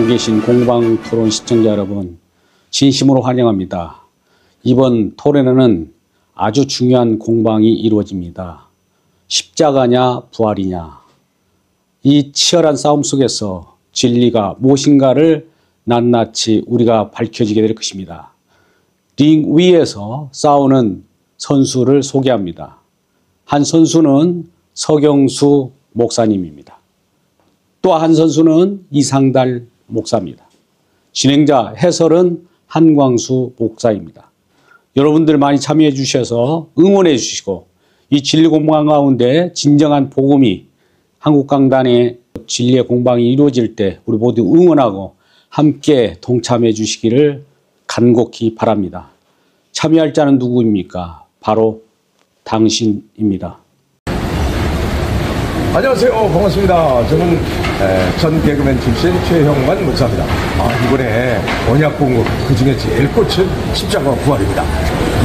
계신 공방토론 시청자 여러분, 진심으로 환영합니다. 이번 토론회는 아주 중요한 공방이 이루어집니다. 십자가냐 부활이냐. 이 치열한 싸움 속에서 진리가 무엇인가를 낱낱이 우리가 밝혀지게 될 것입니다. 링 위에서 싸우는 선수를 소개합니다. 한 선수는 서경수 목사님입니다. 또 한 선수는 이상달 목사입니다. 진행자 해설은 한광수 목사입니다. 여러분들 많이 참여해 주셔서 응원해 주시고 이 진리 공방 가운데 진정한 복음이 한국 강단의 진리의 공방이 이루어질 때 우리 모두 응원하고 함께 동참해 주시기를 간곡히 바랍니다. 참여할 자는 누구입니까? 바로 당신입니다. 안녕하세요. 반갑습니다. 저는 전 개그맨 출신 최형만 목사입니다. 이번에 언약 본국 그 중에 제일 꽃은 십자가 부활입니다.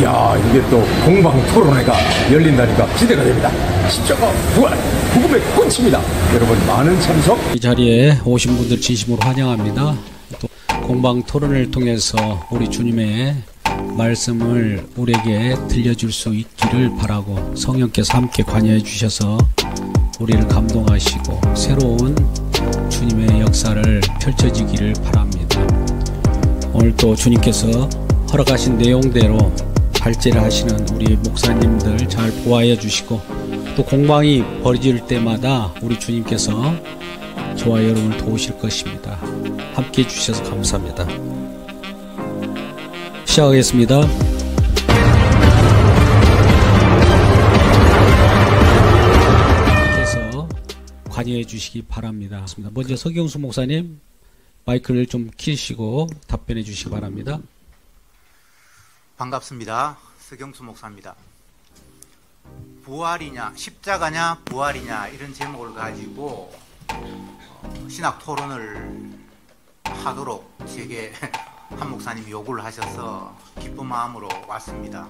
이야, 이게 또 공방 토론회가 열린다니까 기대가 됩니다. 십자가 부활, 복음의 꽃입니다. 여러분 많은 참석. 이 자리에 오신 분들 진심으로 환영합니다. 또 공방 토론을 통해서 우리 주님의 말씀을 우리에게 들려줄 수 있기를 바라고 성령께서 함께 관여해 주셔서 우리를 감동하시고 새로운 주님의 역사를 펼쳐지기를 바랍니다. 오늘 또 주님께서 허락하신 내용대로 발제를 하시는 우리 목사님들 잘 보호하여 주시고 또 공방이 벌어질 때마다 우리 주님께서 저와 여러분을 도우실 것입니다. 함께 해주셔서 감사합니다. 시작하겠습니다. 관여해 주시기 바랍니다. 먼저 서경수 목사님 마이크를 좀 키시고 답변해 주시기 바랍니다. 반갑습니다. 서경수 목사입니다. 부활이냐 십자가냐 부활이냐 이런 제목을 가지고 신학 토론을 하도록 제게 한 목사님이 요구를 하셔서 기쁜 마음으로 왔습니다.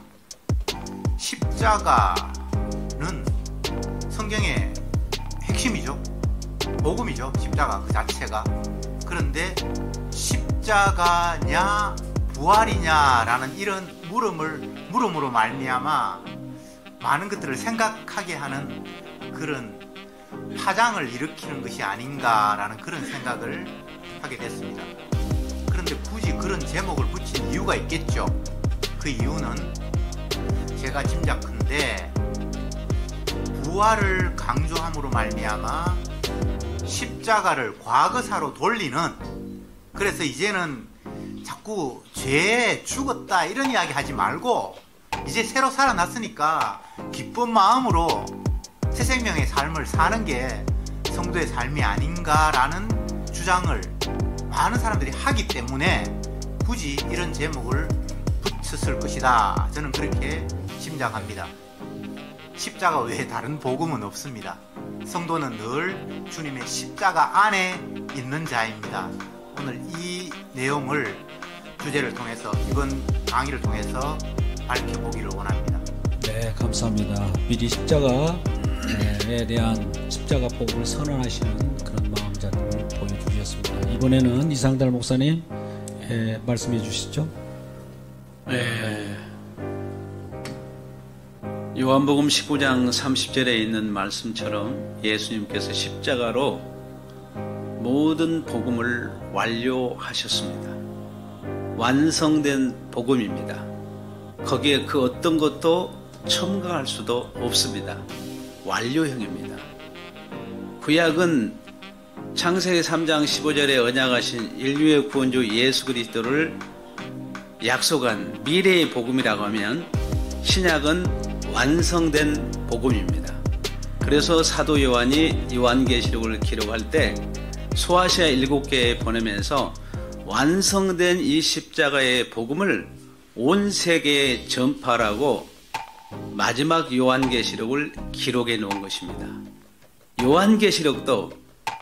십자가는 성경의 핵심이죠. 복음이죠. 십자가 그 자체가. 그런데 십자가냐 부활이냐라는 이런 물음으로 말미암아 많은 것들을 생각하게 하는 그런 파장을 일으키는 것이 아닌가라는 그런 생각을 하게 됐습니다. 그런데 굳이 그런 제목을 붙인 이유가 있겠죠. 그 이유는 제가 짐작컨대 부활을 강조함으로 말미암아 십자가를 과거사로 돌리는, 그래서 이제는 자꾸 죄에 죽었다 이런 이야기 하지 말고 이제 새로 살아났으니까 기쁜 마음으로 새 생명의 삶을 사는 게 성도의 삶이 아닌가라는 주장을 많은 사람들이 하기 때문에 굳이 이런 제목을 붙였을 것이다. 저는 그렇게 짐작합니다. 십자가 외에 다른 복음은 없습니다. 성도는 늘 주님의 십자가 안에 있는 자입니다. 오늘 이 내용을 주제를 통해서 이번 강의를 통해서 밝혀보기를 원합니다. 네, 감사합니다. 미리 십자가에 대한 십자가 복음을 선언하시는 그런 마음자들을 보여주셨습니다. 이번에는 이상달 목사님 말씀해 주시죠. 네. 요한복음 19장 30절에 있는 말씀처럼 예수님께서 십자가로 모든 복음을 완료하셨습니다. 완성된 복음입니다. 거기에 그 어떤 것도 첨가할 수도 없습니다. 완료형입니다. 구약은 창세기 3장 15절에 언약하신 인류의 구원주 예수 그리스도를 약속한 미래의 복음이라고 하면 신약은 완성된 복음입니다. 그래서 사도 요한이 요한계시록을 기록할 때 소아시아 7개에 보내면서 완성된 이 십자가의 복음을 온 세계에 전파하라고 마지막 요한계시록을 기록해 놓은 것입니다. 요한계시록도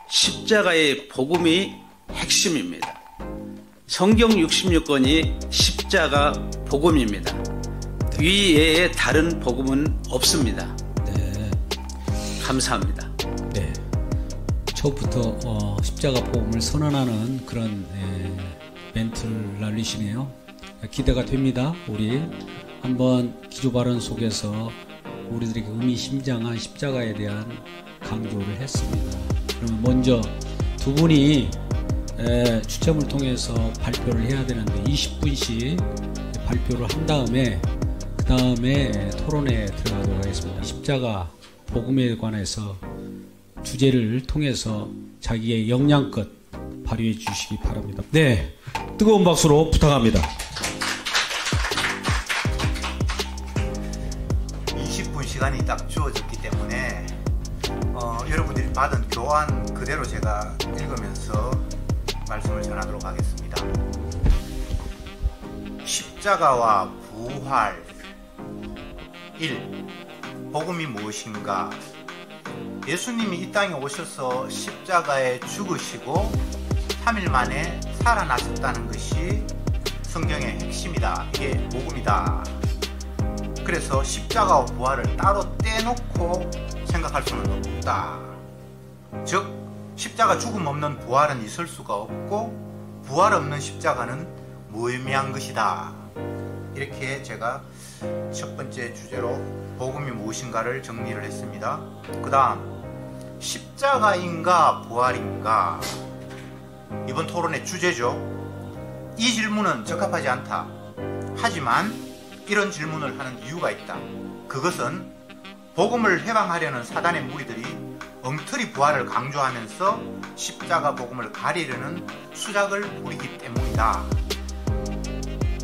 십자가의 복음이 핵심입니다. 성경 66권이 십자가 복음입니다. 위에 다른 복음은 없습니다. 네. 감사합니다. 네. 처음부터 십자가 복음을 선언하는 그런 멘트를 날리시네요. 기대가 됩니다. 우리 한번 기조 발언 속에서 우리들에게 의미심장한 십자가에 대한 강조를 했습니다. 그러면 먼저 두 분이 추첨을 통해서 발표를 해야 되는데 20분씩 발표를 한 다음에 그 다음에 토론에 들어가도록 하겠습니다. 십자가 복음에 관해서 주제를 통해서 자기의 역량껏 발휘해 주시기 바랍니다. 네, 뜨거운 박수로 부탁합니다. 20분 시간이 딱 주어졌기 때문에 여러분들이 받은 교환 그대로 제가 읽으면서 말씀을 전하도록 하겠습니다. 십자가와 부활 1. 복음이 무엇인가? 예수님이 이 땅에 오셔서 십자가에 죽으시고 3일 만에 살아나셨다는 것이 성경의 핵심이다. 이게 복음이다. 그래서 십자가와 부활을 따로 떼놓고 생각할 수는 없다. 즉 십자가 죽음 없는 부활은 있을 수가 없고 부활 없는 십자가는 무의미한 것이다. 이렇게 제가 첫 번째 주제로 복음이 무엇인가를 정리를 했습니다. 그 다음 십자가인가 부활인가, 이번 토론의 주제죠. 이 질문은 적합하지 않다. 하지만 이런 질문을 하는 이유가 있다. 그것은 복음을 해방하려는 사단의 무리들이 엉터리 부활을 강조하면서 십자가 복음을 가리려는 수작을 부리기 때문이다.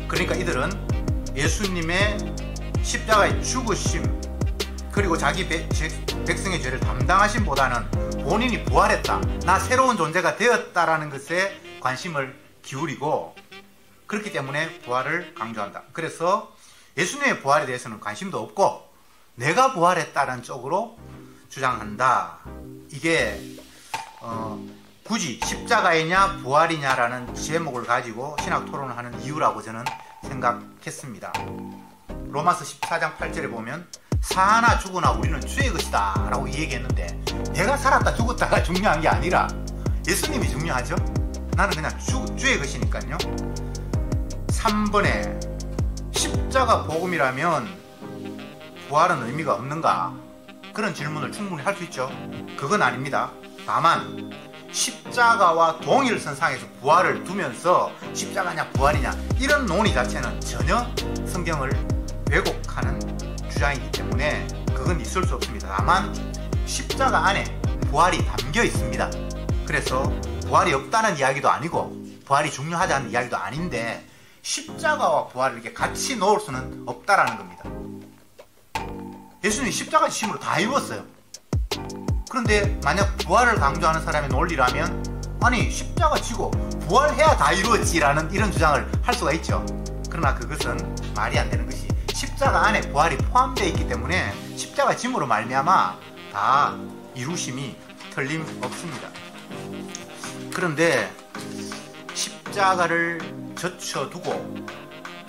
그러니까 이들은 예수님의 십자가의 죽으심 그리고 자기 백성의 죄를 담당하심보다는 본인이 부활했다, 나 새로운 존재가 되었다라는 것에 관심을 기울이고, 그렇기 때문에 부활을 강조한다. 그래서 예수님의 부활에 대해서는 관심도 없고 내가 부활했다는 쪽으로 주장한다. 이게 굳이 십자가이냐 부활이냐라는 제목을 가지고 신학 토론을 하는 이유라고 저는 생각했습니다. 로마서 14장 8절에 보면 사나 죽으나 우리는 주의 것이다 라고 얘기했는데, 내가 살았다 죽었다가 중요한 게 아니라 예수님이 중요하죠. 나는 그냥 주의 것이니까요. 3번에 십자가 복음이라면 부활은 의미가 없는가, 그런 질문을 충분히 할 수 있죠. 그건 아닙니다. 다만 십자가와 동일선상에서 부활을 두면서 십자가냐 부활이냐 이런 논의 자체는 전혀 성경을 왜곡하는 주장이기 때문에 그건 있을 수 없습니다. 다만 십자가 안에 부활이 담겨 있습니다. 그래서 부활이 없다는 이야기도 아니고 부활이 중요하다는 이야기도 아닌데 십자가와 부활을 이렇게 같이 놓을 수는 없다라는 겁니다. 예수님이 십자가 지심으로 다 입었어요. 그런데 만약 부활을 강조하는 사람의 논리라면 아니 십자가 지고 부활해야 다 이루어지라는 이런 주장을 할 수가 있죠. 그러나 그것은 말이 안 되는 것이, 십자가 안에 부활이 포함되어 있기 때문에 십자가 짐으로 말미암아 다 이루심이 틀림없습니다. 그런데 십자가를 젖혀두고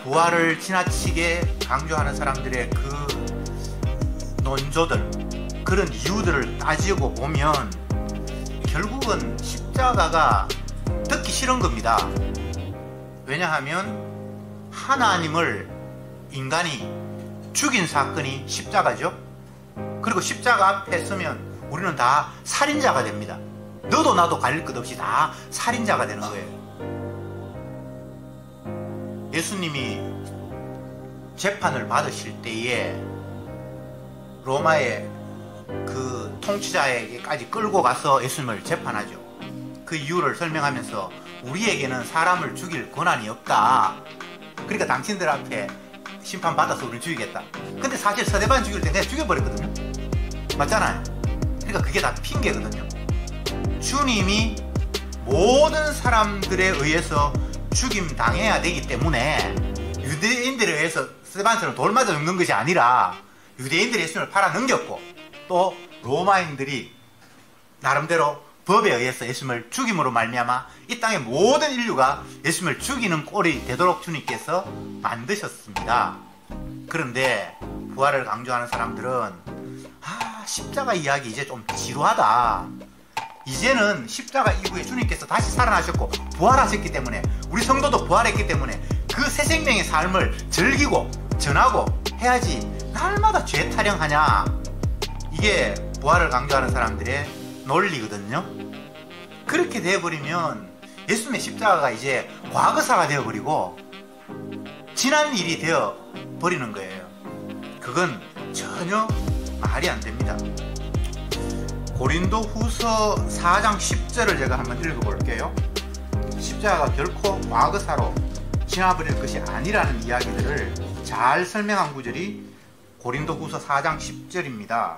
부활을 지나치게 강조하는 사람들의 그 논조들, 그런 이유들을 따지고 보면 결국은 십자가가 듣기 싫은 겁니다. 왜냐하면 하나님을 인간이 죽인 사건이 십자가죠. 그리고 십자가 앞에 서면 우리는 다 살인자가 됩니다. 너도 나도 가릴 것 없이 다 살인자가 되는 거예요. 예수님이 재판을 받으실 때에 로마의 그 통치자에게까지 끌고 가서 예수님을 재판하죠. 그 이유를 설명하면서 우리에게는 사람을 죽일 권한이 없다. 그러니까 당신들 앞에 심판받아서 우리를 죽이겠다. 근데 사실 서대반 죽일 때 내가 죽여버렸거든요. 맞잖아요. 그러니까 그게 다 핑계거든요. 주님이 모든 사람들에 의해서 죽임 당해야 되기 때문에 유대인들에 의해서 스데반처럼 돌 맞아 죽는 것이 아니라 유대인들이 예수님을 팔아 넘겼고 또 로마인들이 나름대로 법에 의해서 예수님을 죽임으로 말미암아 이 땅의 모든 인류가 예수님을 죽이는 꼴이 되도록 주님께서 만드셨습니다. 그런데 부활을 강조하는 사람들은 십자가 이야기 이제 좀 지루하다. 이제는 십자가 이후에 주님께서 다시 살아나셨고 부활하셨기 때문에, 우리 성도도 부활했기 때문에 그 새 생명의 삶을 즐기고 전하고 해야지 날마다 죄 타령하냐. 이게 부활을 강조하는 사람들의 논리거든요. 그렇게 되어버리면 예수님의 십자가가 이제 과거사가 되어버리고 지난 일이 되어버리는 거예요. 그건 전혀 말이 안 됩니다. 고린도 후서 4장 10절을 제가 한번 읽어볼게요. 십자가가 결코 과거사로 지나버릴 것이 아니라는 이야기들을 잘 설명한 구절이 고린도 후서 4장 10절입니다.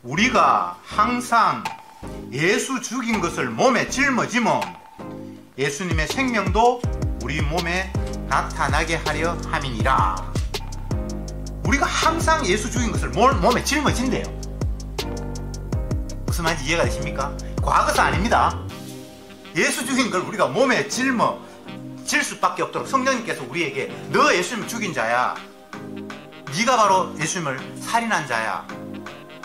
우리가 항상 예수 죽인 것을 몸에 짊어지면 예수님의 생명도 우리 몸에 나타나게 하려 함이니라. 우리가 항상 예수 죽인 것을 몸에 짊어진대요. 무슨 말인지 이해가 되십니까? 과거사 아닙니다. 예수 죽인 걸 우리가 몸에 짊어질 수밖에 없도록 성령님께서 우리에게 너 예수님을 죽인 자야, 네가 바로 예수님을 살인한 자야,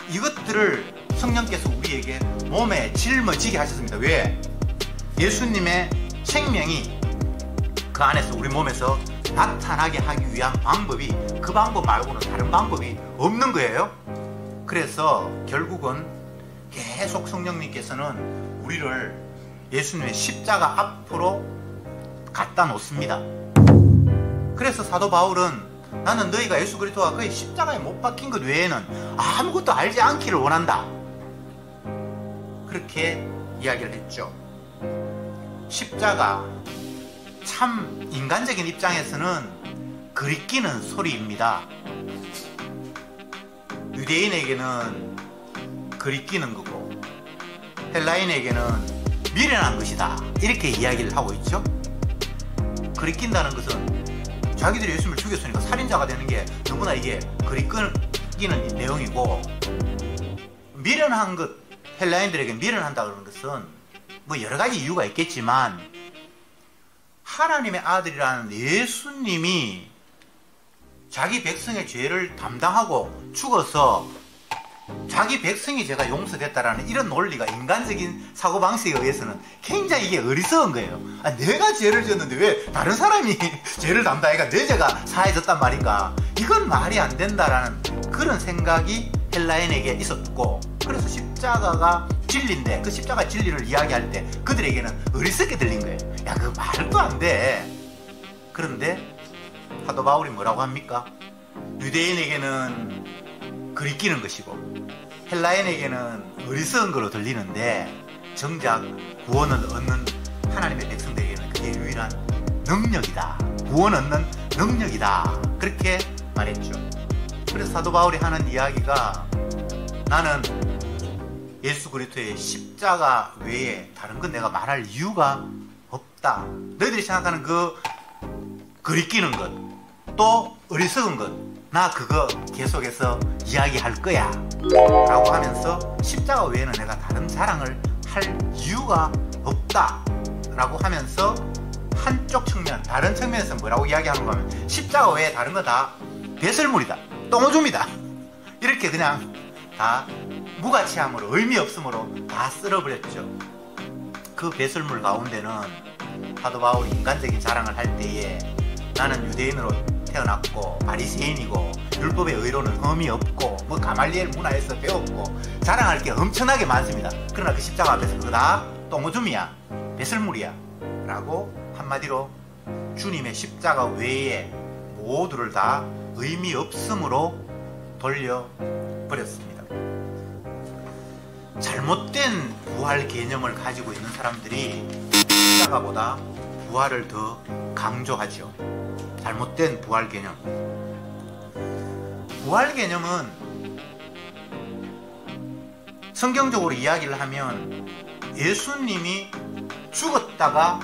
이것들을 성령께서 우리에게 몸에 짊어지게 하셨습니다. 왜? 예수님의 생명이 그 안에서 우리 몸에서 나타나게 하기 위한 방법이, 그 방법 말고는 다른 방법이 없는 거예요. 그래서 결국은 계속 성령님께서는 우리를 예수님의 십자가 앞으로 갖다 놓습니다. 그래서 사도 바울은 나는 너희가 예수 그리스도가 그의 십자가에 못 박힌 것 외에는 아무것도 알지 않기를 원한다, 그렇게 이야기를 했죠. 십자가, 참 인간적인 입장에서는 그리끼는 소리입니다. 유대인에게는 그리끼는 거고 헬라인에게는 미련한 것이다, 이렇게 이야기를 하고 있죠. 그리낀다는 것은 자기들이 예수님을 죽였으니까 살인자가 되는 게 너무나 이게 그리끼는 내용이고, 미련한 것, 헬라인들에게 미련한다 그러는 것은 뭐 여러 가지 이유가 있겠지만 하나님의 아들이라는 예수님이 자기 백성의 죄를 담당하고 죽어서 자기 백성의 죄가 용서됐다라는 이런 논리가 인간적인 사고방식에 의해서는 굉장히 이게 어리석은 거예요. 내가 죄를 지었는데 왜 다른 사람이 죄를 담당해가 내 죄가 사해졌단 말인가, 이건 말이 안 된다라는 그런 생각이 헬라인에게 있었고, 그래서 십자가가 진리인데 그 십자가 진리를 이야기할 때 그들에게는 어리석게 들린 거예요. 야, 그거 말도 안 돼. 그런데 사도 바울이 뭐라고 합니까? 유대인에게는 그리끼는 것이고 헬라인에게는 어리석은 거로 들리는데 정작 구원을 얻는 하나님의 백성들에게는 그게 유일한 능력이다, 구원 얻는 능력이다, 그렇게 말했죠. 그래서 사도 바울이 하는 이야기가, 나는 예수 그리스도의 십자가 외에 다른 건 내가 말할 이유가 없다. 너희들이 생각하는 그 그리끼는 것, 또 어리석은 것, 나 그거 계속해서 이야기할 거야 라고 하면서 십자가 외에는 내가 다른 자랑을 할 이유가 없다 라고 하면서 한쪽 측면, 다른 측면에서 뭐라고 이야기하는가 하면 십자가 외에 다른 거 다 배설물이다, 똥오줌이다, 이렇게 그냥 다 무가치함으로, 의미 없음으로 다 쓸어버렸죠. 그 배설물 가운데는 사도 바울이 인간적인 자랑을 할 때에 나는 유대인으로 태어났고 바리새인이고 율법의 의로는 흠이 없고 뭐 가말리엘 문화에서 배웠고 자랑할 게 엄청나게 많습니다. 그러나 그 십자가 앞에서 그거 다 똥오줌이야, 배설물이야 라고 한마디로 주님의 십자가 외에 모두를 다 의미 없음으로 돌려버렸습니다. 잘못된 부활 개념을 가지고 있는 사람들이 십자가보다 부활을 더 강조하죠. 잘못된 부활 개념. 부활 개념은 성경적으로 이야기를 하면 예수님이 죽었다가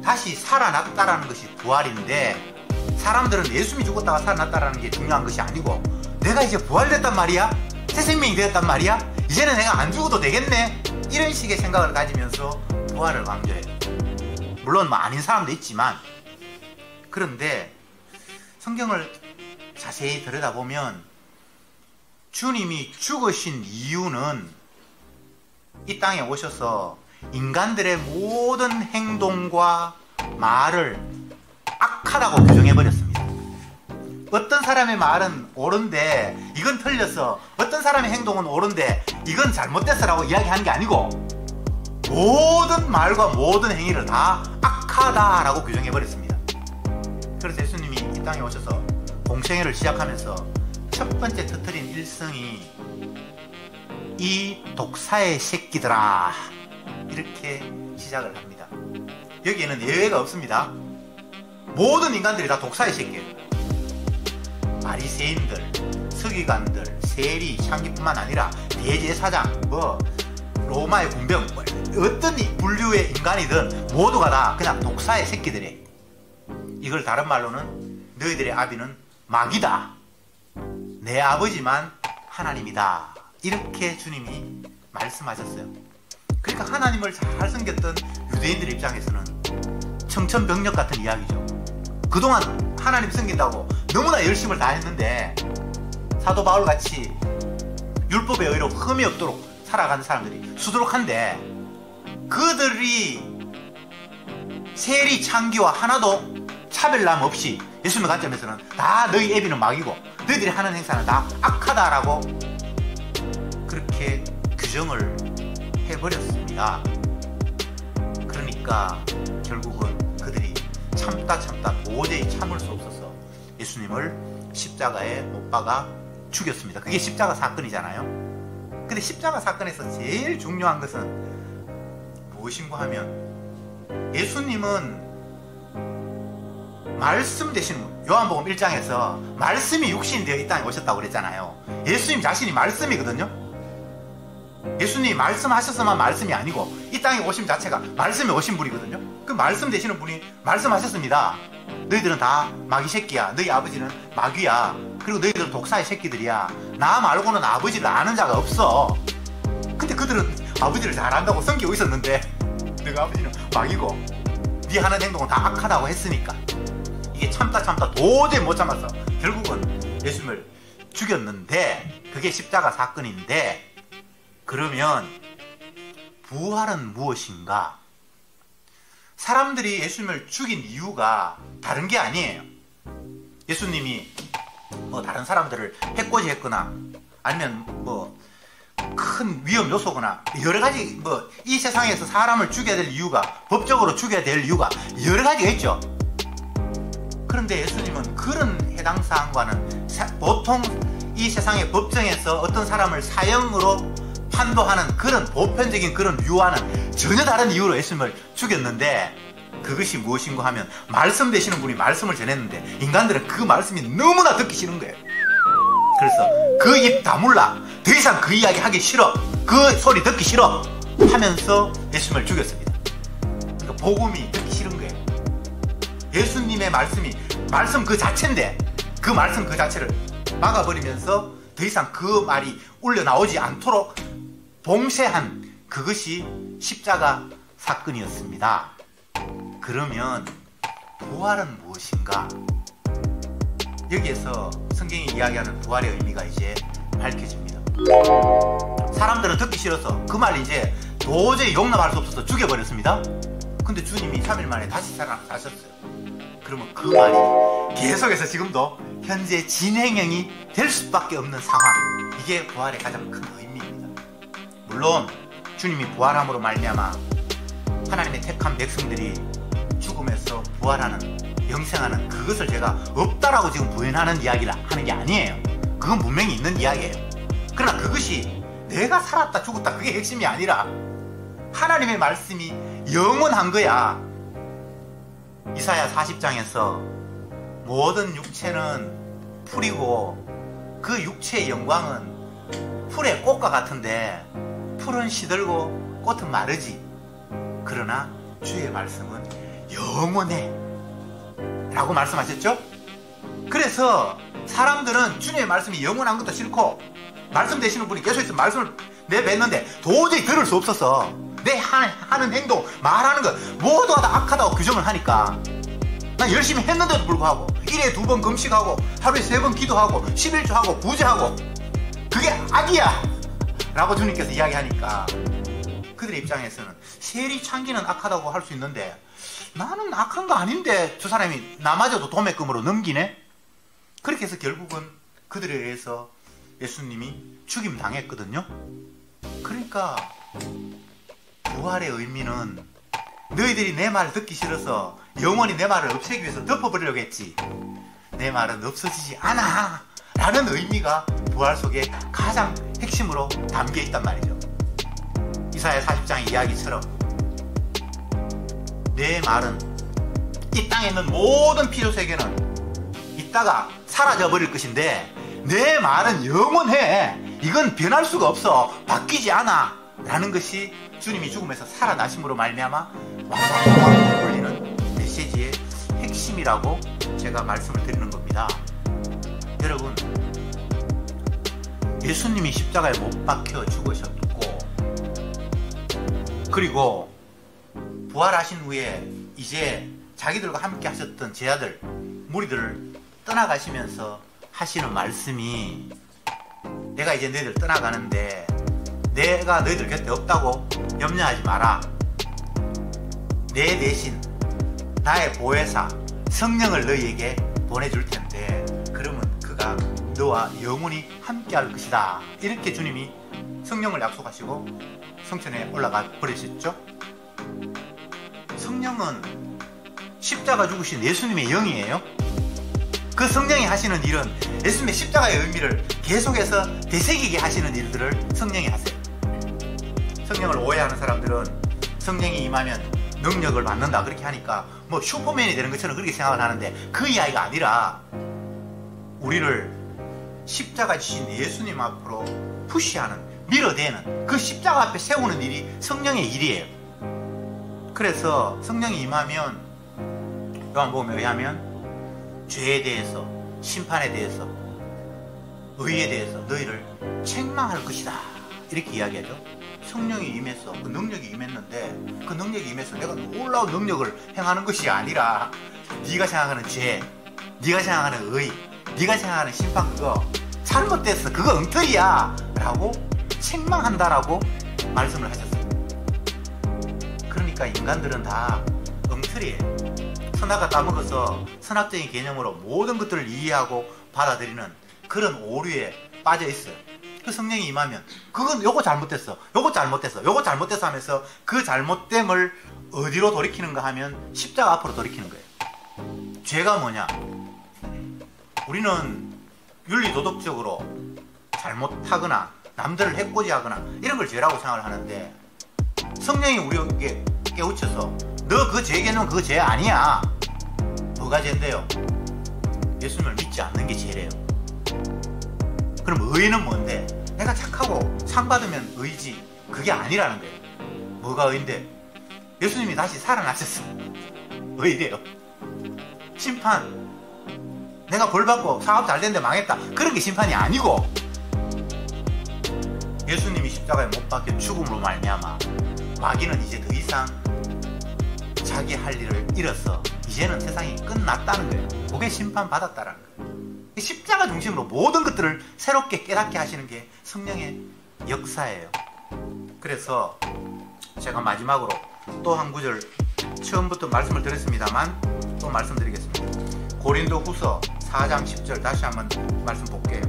다시 살아났다라는 것이 부활인데, 사람들은 예수님이 죽었다가 살아났다라는 게 중요한 것이 아니고 내가 이제 부활됐단 말이야? 새 생명이 되었단 말이야? 이제는 내가 안 죽어도 되겠네? 이런 식의 생각을 가지면서 부활을 강조해요. 물론 뭐 아닌 사람도 있지만, 그런데 성경을 자세히 들여다보면 주님이 죽으신 이유는 이 땅에 오셔서 인간들의 모든 행동과 말을 악하다고 규정해버렸습니다. 어떤 사람의 말은 옳은데 이건 틀렸어, 어떤 사람의 행동은 옳은데 이건 잘못됐어 라고 이야기하는 게 아니고 모든 말과 모든 행위를 다 악하다라고 규정해버렸습니다. 그래서 예수님이 이 땅에 오셔서 공생애를 시작하면서 첫 번째 터뜨린 일성이 이 독사의 새끼들아, 이렇게 시작을 합니다. 여기에는 예외가 없습니다. 모든 인간들이 다 독사의 새끼예요. 바리새인들, 서기관들, 세리, 창기뿐만 아니라 대제사장, 로마의 군병, 어떤 분류의 인간이든 모두가 다 그냥 독사의 새끼들이에요. 이걸 다른 말로는 너희들의 아비는 마귀다, 내 아버지만 하나님이다, 이렇게 주님이 말씀하셨어요. 그러니까 하나님을 잘 섬겼던 유대인들 입장에서는 청천벽력 같은 이야기죠. 그동안 하나님 섬긴다고 너무나 열심을 다했는데 사도 바울같이 율법의 의로 흠이 없도록 살아가는 사람들이 수두룩한데 그들이 세리 창기와 하나도 차별남 없이 예수님의 관점에서는 다 너희 애비는 마귀고 너희들이 하는 행사는 다 악하다라고 그렇게 규정을 해버렸습니다. 그러니까 결국은 그들이 참다 도저히 참을 수 없어서 예수님을 십자가에 못 박아 죽였습니다. 그게 십자가 사건이잖아요. 근데 십자가 사건에서 제일 중요한 것은 무엇인가 하면 예수님은 말씀 되신 요한복음 1장에서 말씀이 육신이 되어 이 땅에 오셨다고 그랬잖아요. 예수님 자신이 말씀이거든요. 예수님이 말씀하셔서만 말씀이 아니고 이 땅에 오심 자체가 말씀이 오신 분이거든요. 그 말씀 되시는 분이 말씀하셨습니다. 너희들은 다 마귀 새끼야, 너희 아버지는 마귀야, 그리고 너희들은 독사의 새끼들이야, 나 말고는 아버지를 아는 자가 없어. 근데 그들은 아버지를 잘 안다고 섬기고 있었는데 너희 아버지는 마귀고 네 하는 행동은 다 악하다고 했으니까 이게 참다 도저히 못 참아서 결국은 예수님을 죽였는데 그게 십자가 사건인데, 그러면 부활은 무엇인가? 사람들이 예수님을 죽인 이유가 다른 게 아니에요. 예수님이 다른 사람들을 해코지했거나 아니면 큰 위험 요소거나 여러 가지 이 세상에서 사람을 죽여야 될 이유가, 법적으로 죽여야 될 이유가 여러 가지가 있죠. 그런데 예수님은 그런 해당 사항과는 보통 이 세상의 법정에서 어떤 사람을 사형으로 판도하는 그런 보편적인 그런 류와는 전혀 다른 이유로 예수님을 죽였는데, 그것이 무엇인가 하면 말씀 되시는 분이 말씀을 전했는데 인간들은 그 말씀이 너무나 듣기 싫은 거예요. 그래서 그 입 다물라, 더 이상 그 이야기 하기 싫어, 그 소리 듣기 싫어 하면서 예수님을 죽였습니다. 그러니까 복음이 듣기 싫은 거예요. 예수님의 말씀이 말씀 그 자체인데 그 말씀 그 자체를 막아버리면서 더 이상 그 말이 울려 나오지 않도록 봉쇄한 그것이 십자가 사건이었습니다. 그러면 부활은 무엇인가? 여기에서 성경이 이야기하는 부활의 의미가 이제 밝혀집니다. 사람들은 듣기 싫어서 그 말 이제 도저히 용납할 수 없어서 죽여버렸습니다. 근데 주님이 3일 만에 다시 살아나셨어요. 그러면 그 말이 계속해서 지금도 현재 진행형이 될 수밖에 없는 상황, 이게 부활의 가장 큰 의미입니다. 물론 주님이 부활함으로 말미암아 하나님의 택한 백성들이 죽음에서 부활하는, 영생하는 그것을 제가 없다라고 지금 부인하는 이야기를 하는 게 아니에요. 그건 분명히 있는 이야기예요. 그러나 그것이 내가 살았다 죽었다 그게 핵심이 아니라 하나님의 말씀이 영원한 거야. 이사야 40장에서 모든 육체는 풀이고 그 육체의 영광은 풀의 꽃과 같은데 풀은 시들고 꽃은 마르지, 그러나 주의 말씀은 영원해 라고 말씀하셨죠? 그래서 사람들은 주님의 말씀이 영원한 것도 싫고 말씀 되시는 분이 계속해서 말씀을 내뱉는데 도저히 들을 수 없어서 내 하는 행동, 말하는 것 모두가 다 악하다고 규정을 하니까 난 열심히 했는데도 불구하고 1회 2번 금식하고 하루에 3번 기도하고 11조하고 구제하고 그게 악이야 라고 주님께서 이야기하니까 그들의 입장에서는 세리 창기는 악하다고 할 수 있는데 나는 악한 거 아닌데 저 사람이 나마저도 도매금으로 넘기네? 그렇게 해서 결국은 그들에 의해서 예수님이 죽임 당했거든요. 그러니까 부활의 의미는 너희들이 내 말을 듣기 싫어서 영원히 내 말을 없애기 위해서 덮어버리려고 했지, 내 말은 없어지지 않아 라는 의미가 부활 속에 가장 핵심으로 담겨 있단 말이죠. 이사야 40장의 이야기처럼 내 말은 이 땅에 있는 모든 필요세계는 있다가 사라져버릴 것인데 내 말은 영원해, 이건 변할 수가 없어, 바뀌지 않아 라는 것이 주님이 죽음에서 살아나심으로 말미암아 왕왕왕 울리는 메시지의 핵심이라고 제가 말씀을 드리는 겁니다. 여러분, 예수님이 십자가에 못 박혀 죽으셨고 그리고 부활하신 후에 이제 자기들과 함께 하셨던 제자들, 무리들을 떠나가시면서 하시는 말씀이, 내가 이제 너희들 떠나가는데 내가 너희들 곁에 없다고 염려하지 마라. 내 대신 나의 보혜사 성령을 너희에게 보내줄 텐데 그러면 그가 너와 영원히 함께 할 것이다. 이렇게 주님이 성령을 약속하시고 성천에 올라가 버리셨죠. 성령은 십자가 죽으신 예수님의 영이에요. 그 성령이 하시는 일은 예수님의 십자가의 의미를 계속해서 되새기게 하시는 일들을 성령이 하세요. 성령을 오해하는 사람들은 성령이 임하면 능력을 받는다 그렇게 하니까 뭐 슈퍼맨이 되는 것처럼 그렇게 생각을 하는데 그 이야기가 아니라 우리를 십자가 지신 예수님 앞으로 푸시하는, 밀어대는, 그 십자가 앞에 세우는 일이 성령의 일이에요. 그래서 성령이 임하면 요한복음에 의하면 죄에 대해서, 심판에 대해서, 의에 대해서 너희를 책망할 것이다 이렇게 이야기하죠. 성령이 임해서, 그 능력이 임했는데 그 능력이 임해서 내가 놀라운 능력을 행하는 것이 아니라 네가 생각하는 죄, 네가 생각하는 의, 네가 생각하는 심판, 그거 잘못됐어, 그거 엉터리야 라고 책망한다라고 말씀을 하셨어요. 그러니까 인간들은 다 엉터리예요. 선악과 따먹어서 선악적인 개념으로 모든 것들을 이해하고 받아들이는 그런 오류에 빠져 있어요. 그 성령이 임하면 그건 요거 잘못됐어, 요거 잘못됐어, 요거 잘못됐어 하면서 그 잘못됨을 어디로 돌이키는가 하면 십자가 앞으로 돌이키는 거예요. 죄가 뭐냐? 우리는 윤리도덕적으로 잘못하거나 남들을 해코지하거나 이런 걸 죄라고 생각을 하는데 성령이 우리에게 깨우쳐서 너 그 죄 개념은 그거 죄 아니야. 뭐가 죄인데요? 예수님을 믿지 않는 게 죄래요. 그럼 의는 뭔데? 내가 착하고 상 받으면 의지, 그게 아니라는 거예요. 뭐가 의인데? 예수님이 다시 살아나셨어, 의래요. 심판, 내가 벌 받고 사업 잘 됐는데 망했다, 그런 게 심판이 아니고 예수님이 십자가에 못 박혀 죽음으로 말미암아 마귀는 이제 더 이상 자기 할 일을 잃어서 이제는 세상이 끝났다는 거예요. 그게 심판받았다라는 거예요. 십자가 중심으로 모든 것들을 새롭게 깨닫게 하시는 게 성령의 역사예요. 그래서 제가 마지막으로 또 한 구절, 처음부터 말씀을 드렸습니다만 또 말씀드리겠습니다. 고린도후서 4장 10절 다시 한번 말씀 볼게요.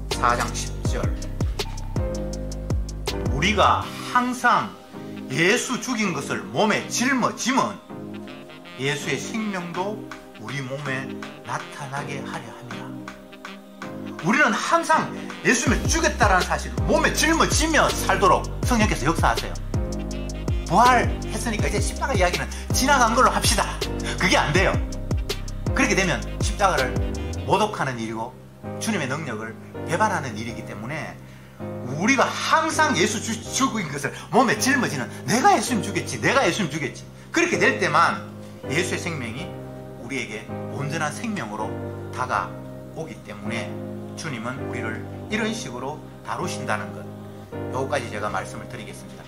4장 10절, 우리가 항상 예수 죽인 것을 몸에 짊어지면 예수의 생명도 우리 몸에 나타나게 하려 함이라. 우리는 항상 예수님을 죽였다라는 사실을 몸에 짊어지며 살도록 성령께서 역사하세요. 부활했으니까 이제 십자가 이야기는 지나간 걸로 합시다. 그게 안 돼요. 그렇게 되면 십자가를 모독하는 일이고 주님의 능력을 배반하는 일이기 때문에 우리가 항상 예수 죽인 것을 몸에 짊어지는, 내가 예수님 죽였지, 내가 예수님 죽였지, 그렇게 될 때만 예수의 생명이 우리에게 온전한 생명으로 다가오기 때문에 주님은 우리를 이런 식으로 다루신다는 것, 요거까지 제가 말씀을 드리겠습니다.